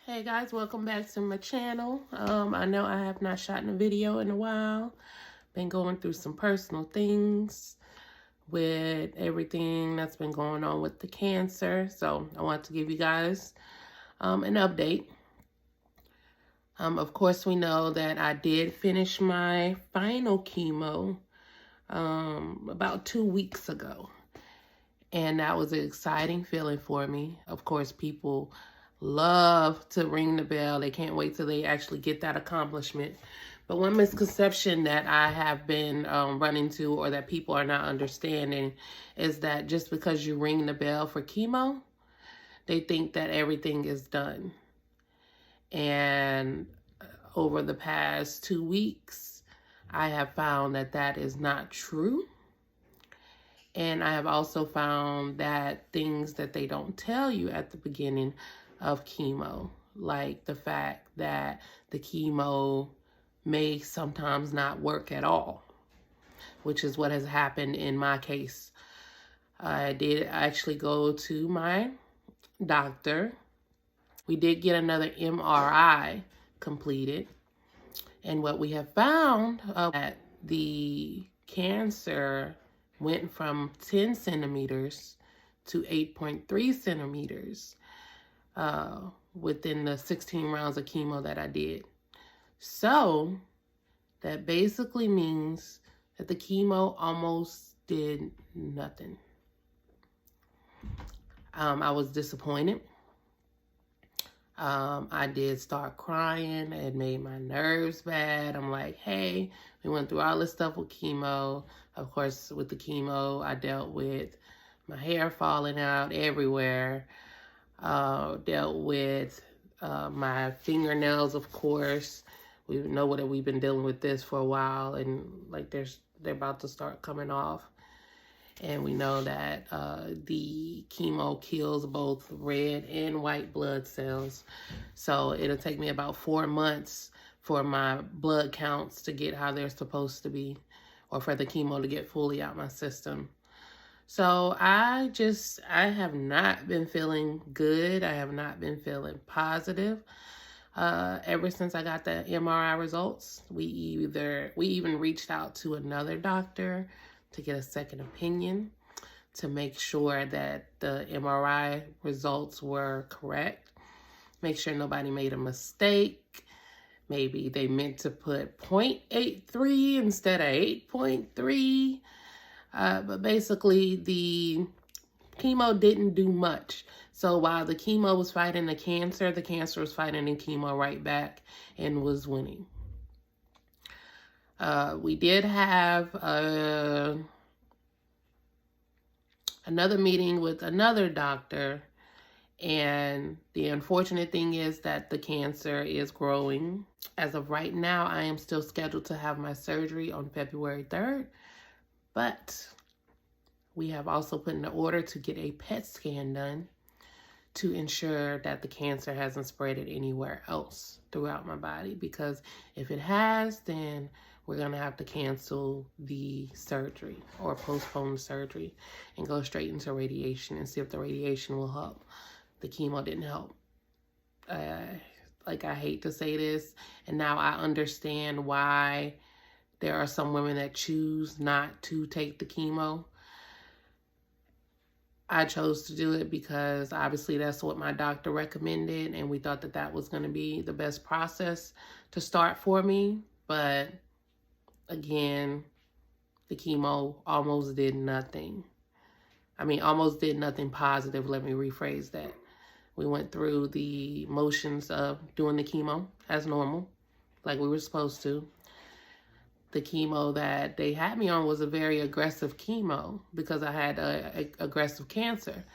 Hey guys, welcome back to my channel. I know I have not shot a video in a while. Been going through some personal things with everything that's been going on with the cancer. So I want to give you guys an update. Of course, we know that I did finish my final chemo about 2 weeks ago. And that was an exciting feeling for me. Of course, people love to ring the bell. They can't wait till they actually get that accomplishment. But one misconception that I have been running to, or that people are not understanding, is that just because you ring the bell for chemo, they think that everything is done. And over the past 2 weeks, I have found that that is not true. And I have also found that things that they don't tell you at the beginning of chemo, like the fact that the chemo may sometimes not work at all, which is what has happened in my case. I did actually go to my doctor. We did get another MRI completed. And what we have found that the cancer went from 10 centimeters to 8.3 centimeters within the 16 rounds of chemo that I did. So that basically means that the chemo almost did nothing. I was disappointed. I did start crying. It made my nerves bad. I'm like, hey, we went through all this stuff with chemo. Of course, with the chemo, I dealt with my hair falling out everywhere. Dealt with my fingernails, of course. We know what we've been dealing with this for a while, and like they're about to start coming off. And we know that the chemo kills both red and white blood cells. So it'll take me about 4 months for my blood counts to get how they're supposed to be, or for the chemo to get fully out my system. So I have not been feeling good. I have not been feeling positive. Ever since I got the MRI results, we even reached out to another doctor to get a second opinion to make sure that the MRI results were correct. Make sure nobody made a mistake. Maybe they meant to put 0.83 instead of 8.3. But basically, the chemo didn't do much. So while the chemo was fighting the cancer was fighting the chemo right back and was winning. We did have another meeting with another doctor, and the unfortunate thing is that the cancer is growing. As of right now, I am still scheduled to have my surgery on February 3rd, but we have also put in an order to get a PET scan done to ensure that the cancer hasn't spread it anywhere else throughout my body, because if it has, then we're going to have to cancel the surgery or postpone the surgery and go straight into radiation and see if the radiation will help. The chemo didn't help. I hate to say this, and now I understand why there are some women that choose not to take the chemo. I chose to do it because obviously that's what my doctor recommended, and we thought that that was going to be the best process to start for me. But again, the chemo almost did nothing. I mean, almost did nothing positive. Let me rephrase that. We went through the motions of doing the chemo as normal, like we were supposed to. The chemo that they had me on was a very aggressive chemo because I had a aggressive cancer.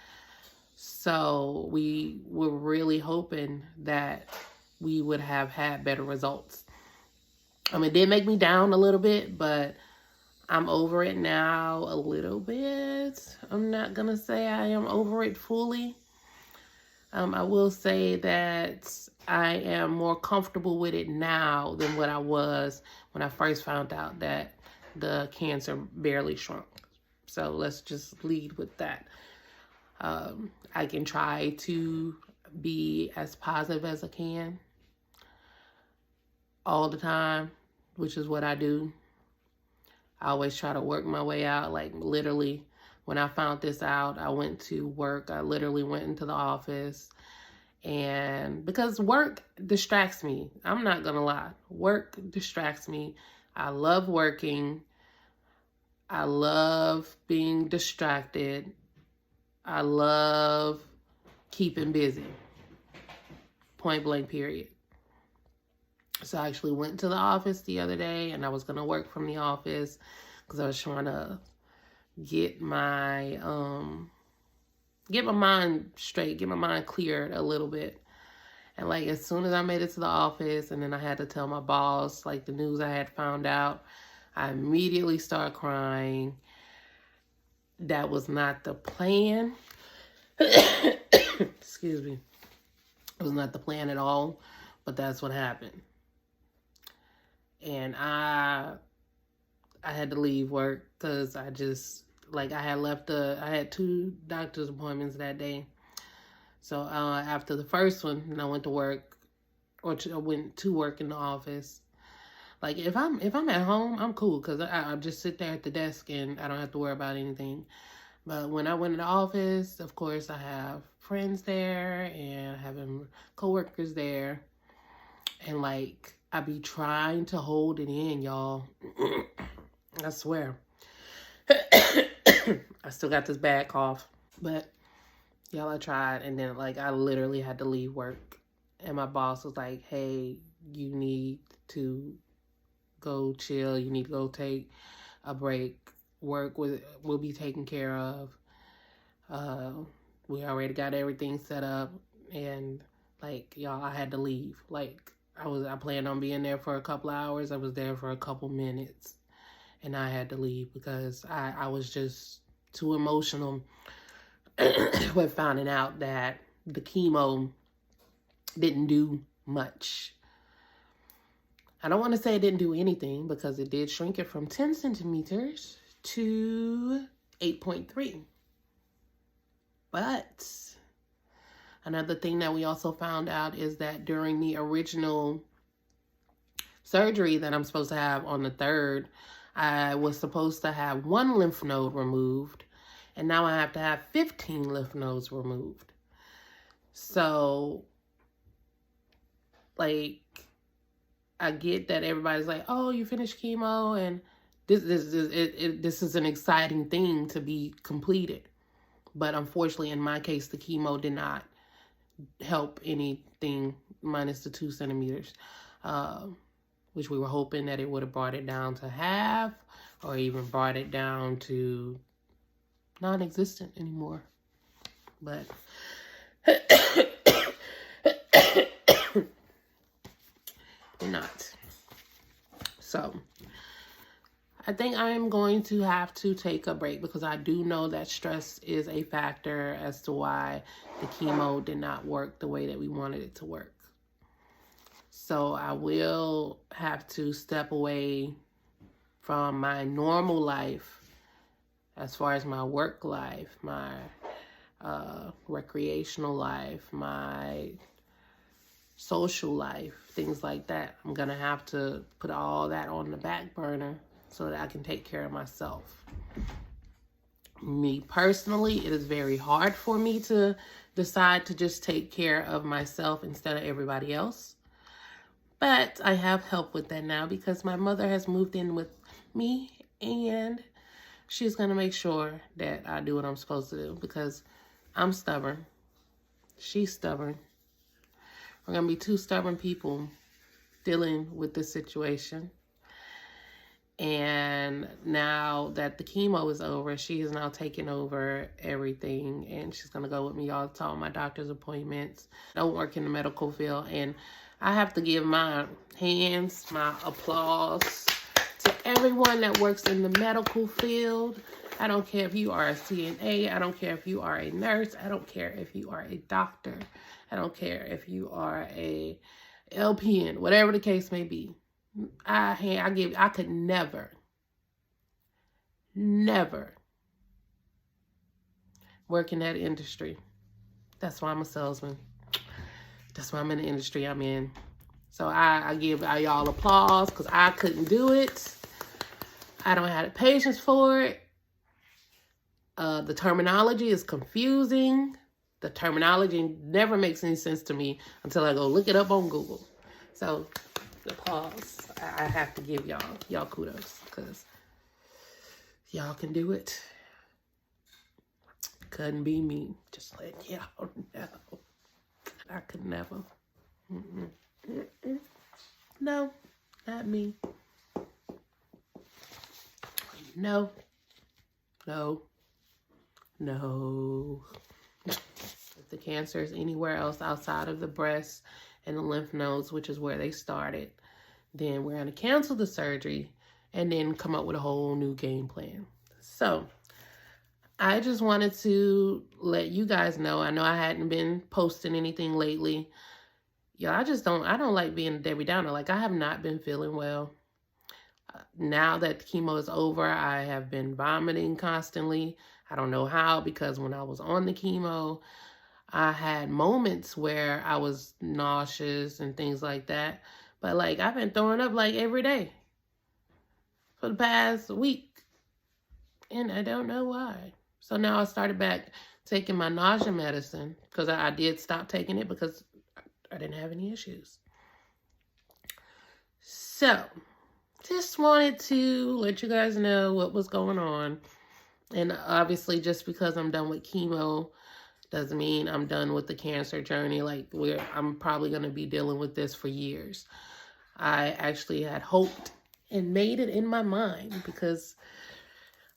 So we were really hoping that we would have had better results. I mean, it did make me down a little bit, but I'm over it now a little bit. I'm not going to say I am over it fully. I will say that I am more comfortable with it now than what I was when I first found out that the cancer barely shrunk. So let's just lead with that. I can try to be as positive as I can all the time, which is what I do. I always try to work my way out. Like literally, when I found this out, I went to work. I literally went into the office. And because work distracts me, I'm not going to lie. Work distracts me. I love working. I love being distracted. I love keeping busy. Point blank, period. So I actually went to the office the other day, and I was going to work from the office because I was trying to get my mind straight, get my mind cleared a little bit. And like as soon as I made it to the office, and then I had to tell my boss like the news I had found out, I immediately started crying. That was not the plan. Excuse me. It was not the plan at all, but that's what happened. And I had to leave work because I just, like, I had 2 doctor's appointments that day. So after the first one, I went to work, I went to work in the office. Like, if I'm at home, I'm cool because I just sit there at the desk and I don't have to worry about anything. But when I went in the office, of course, I have friends there and having coworkers there. And, like, I be trying to hold it in, y'all. I swear. I still got this bad cough. But, y'all, I tried. And then, like, I literally had to leave work. And my boss was like, hey, you need to go chill. You need to go take a break. Work will be taken care of. We already got everything set up. And, like, y'all, I had to leave. Like, I planned on being there for a couple hours. I was there for a couple minutes. And I had to leave because I was just too emotional with finding out that the chemo didn't do much. I don't want to say it didn't do anything because it did shrink it from 10 centimeters to 8.3. But another thing that we also found out is that during the original surgery that I'm supposed to have on the 3rd, I was supposed to have 1 lymph node removed, and now I have to have 15 lymph nodes removed. So, like, I get that everybody's like, oh, you finished chemo, and this is an exciting thing to be completed. But unfortunately, in my case, the chemo did not help anything minus the 2 centimeters, which we were hoping that it would have brought it down to half or even brought it down to non-existent anymore. But not. So I think I am going to have to take a break because I do know that stress is a factor as to why the chemo did not work the way that we wanted it to work. So I will have to step away from my normal life as far as my work life, my recreational life, my social life, things like that. I'm going to have to put all that on the back burner so that I can take care of myself. Me personally, it is very hard for me to decide to just take care of myself instead of everybody else. But I have help with that now because my mother has moved in with me and she's going to make sure that I do what I'm supposed to do because I'm stubborn. She's stubborn. We're going to be 2 stubborn people dealing with this situation. And now that the chemo is over, she is now taking over everything. And she's going to go with me all to all my doctor's appointments. I don't work in the medical field. And I have to give my hands, my applause to everyone that works in the medical field. I don't care if you are a CNA. I don't care if you are a nurse. I don't care if you are a doctor. I don't care if you are a LPN, whatever the case may be. I could never work in that industry. That's why I'm a salesman. That's why I'm in the industry I'm in. So I give y'all applause because I couldn't do it. I don't have the patience for it. The terminology is confusing. The terminology never makes any sense to me until I go look it up on Google. So, applause. I have to give y'all kudos because y'all can do it. Couldn't be me. Just letting y'all know. I could never. No, not me. No. If the cancer is anywhere else outside of the breast and the lymph nodes, which is where they started, then we're going to cancel the surgery and then come up with a whole new game plan. So I just wanted to let you guys know. I know I hadn't been posting anything lately. Yeah, I don't like being a Debbie Downer. Like, I have not been feeling well. Now that the chemo is over, I have been vomiting constantly. I don't know how, because when I was on the chemo, I had moments where I was nauseous and things like that. But, like, I've been throwing up, like, every day for the past week. And I don't know why. So now I started back taking my nausea medicine because I did stop taking it because I didn't have any issues. So, just wanted to let you guys know what was going on. And obviously, just because I'm done with chemo doesn't mean I'm done with the cancer journey. Like, I'm probably going to be dealing with this for years. I actually had hoped and made it in my mind because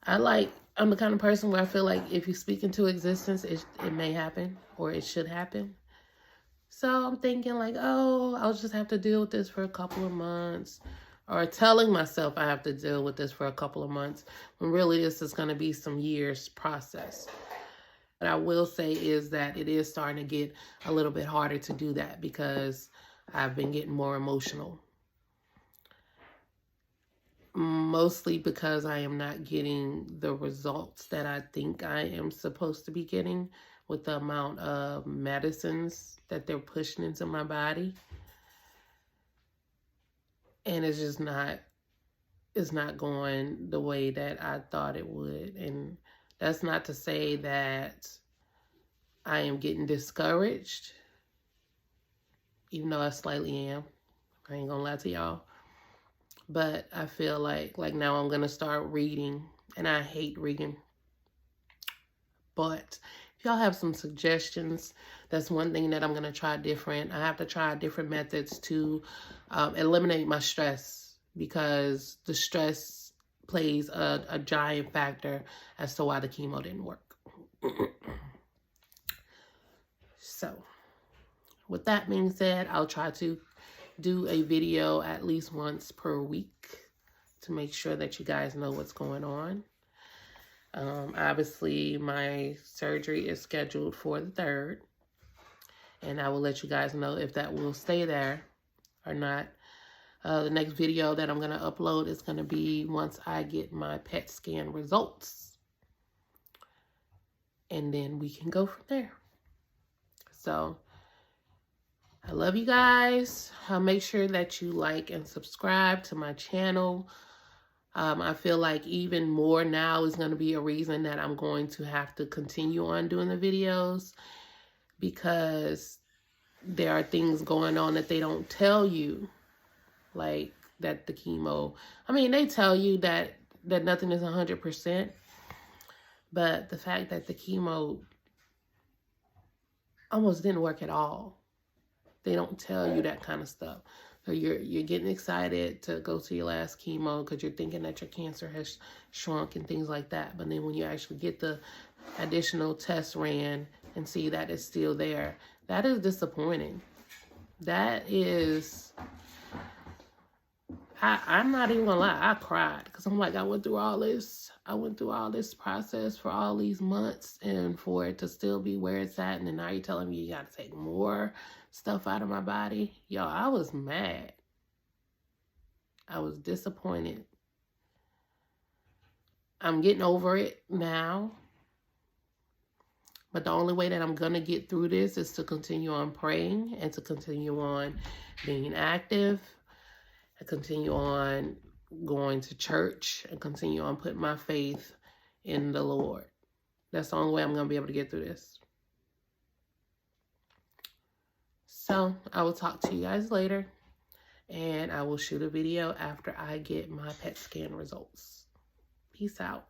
I'm the kind of person where I feel like if you speak into existence, it may happen or it should happen. So I'm thinking like, oh, I'll just have to deal with this for a couple of months, or telling myself I have to deal with this for a couple of months, when really this is going to be some years process. What I will say is that it is starting to get a little bit harder to do that because I've been getting more emotional. Mostly because I am not getting the results that I think I am supposed to be getting with the amount of medicines that they're pushing into my body. And it's just not going the way that I thought it would. And that's not to say that I am getting discouraged, even though I slightly am. I ain't gonna lie to y'all. But I feel like now I'm gonna start reading, and I hate reading. But if y'all have some suggestions, that's one thing that I'm gonna try different. I have to try different methods to eliminate my stress, because the stress plays a giant factor as to why the chemo didn't work. So, with that being said, I'll try to do a video at least once per week to make sure that you guys know what's going on. Obviously, my surgery is scheduled for the 3rd, and I will let you guys know if that will stay there or not. The next video that I'm going to upload is going to be once I get my PET scan results, and then we can go from there. So, I love you guys. Make sure that you like and subscribe to my channel. I feel like even more now is going to be a reason that I'm going to have to continue on doing the videos, because there are things going on that they don't tell you, like that the chemo, I mean, they tell you that nothing is 100%, but the fact that the chemo almost didn't work at all, they don't tell you that kind of stuff. So you're getting excited to go to your last chemo because you're thinking that your cancer has shrunk and things like that. But then when you actually get the additional tests ran and see that it's still there, that is disappointing. That is, I'm not even gonna lie, I cried because I'm like, I went through all this process for all these months, and for it to still be where it's at, and then now you're telling me you gotta take more stuff out of my body. Yo, I was mad. I was disappointed. I'm getting over it now, But the only way that I'm going to get through this is to continue on praying and to continue on being active and continue on going to church and continue on putting my faith in the Lord. That's the only way I'm going to be able to get through this. So I will talk to you guys later, and I will shoot a video after I get my PET scan results. Peace out.